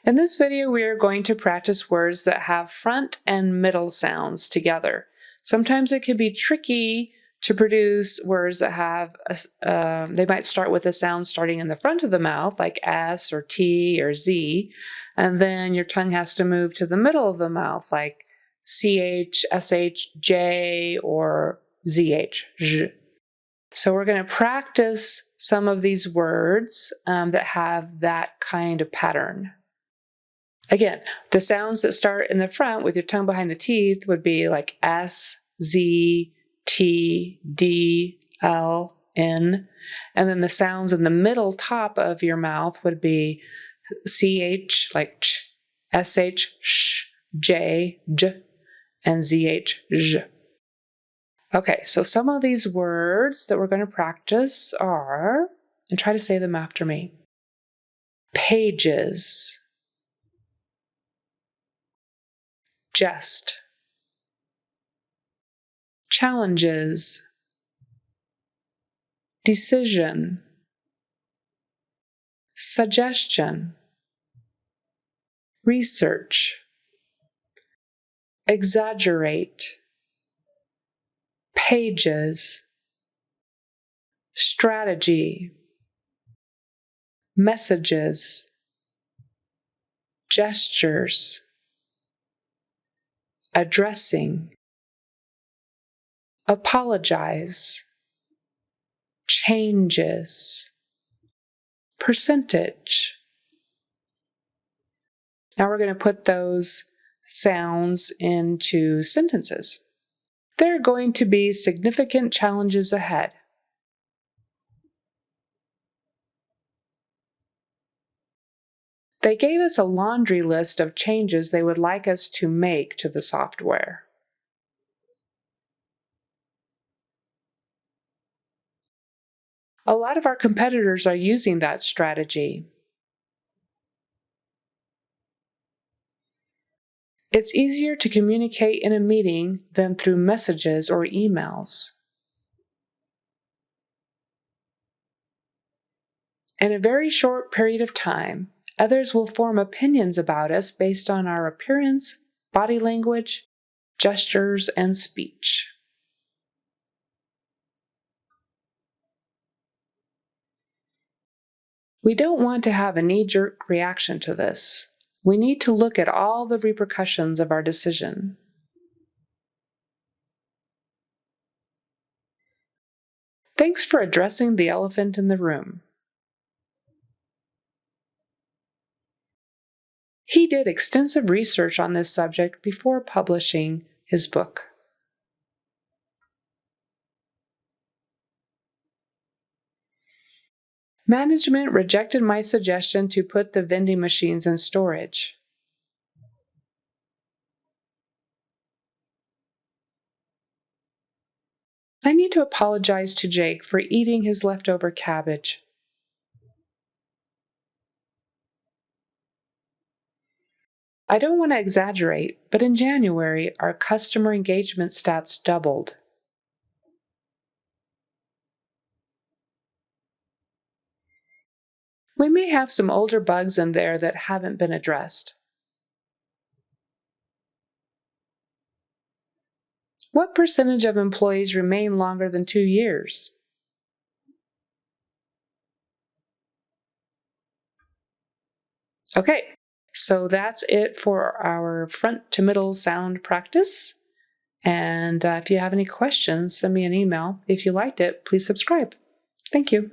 In this video, we are going to practice words that have front and middle sounds together. Sometimes it can be tricky to produce words that have, they might start with a sound starting in the front of the mouth, like S or T or Z, and then your tongue has to move to the middle of the mouth, like CH, SH, J, or ZH, Z. So we're going to practice some of these words that have that kind of pattern. Again, the sounds that start in the front with your tongue behind the teeth would be like S, Z, T, D, L, N. And then the sounds in the middle top of your mouth would be CH, like ch, SH, sh, J, j, and ZH, zh. Okay, so some of these words that we're going to practice are, and try to say them after me, pages, jest, challenges, decision, suggestion, research, exaggerate, pages, strategy, messages, gestures, addressing, apologize, changes, percentage. Now we're going to put those sounds into sentences. There are going to be significant challenges ahead. They gave us a laundry list of changes they would like us to make to the software. A lot of our competitors are using that strategy. It's easier to communicate in a meeting than through messages or emails. In a very short period of time, others will form opinions about us based on our appearance, body language, gestures, and speech. We don't want to have a knee-jerk reaction to this. We need to look at all the repercussions of our decision. Thanks for addressing the elephant in the room. He did extensive research on this subject before publishing his book. Management rejected my suggestion to put the vending machines in storage. I need to apologize to Jake for eating his leftover cabbage. I don't want to exaggerate, but in January, our customer engagement stats doubled. We may have some older bugs in there that haven't been addressed. What percentage of employees remain longer than 2 years? Okay, so that's it for our front to middle sound practice. And if you have any questions, send me an email. If you liked it, please subscribe. Thank you.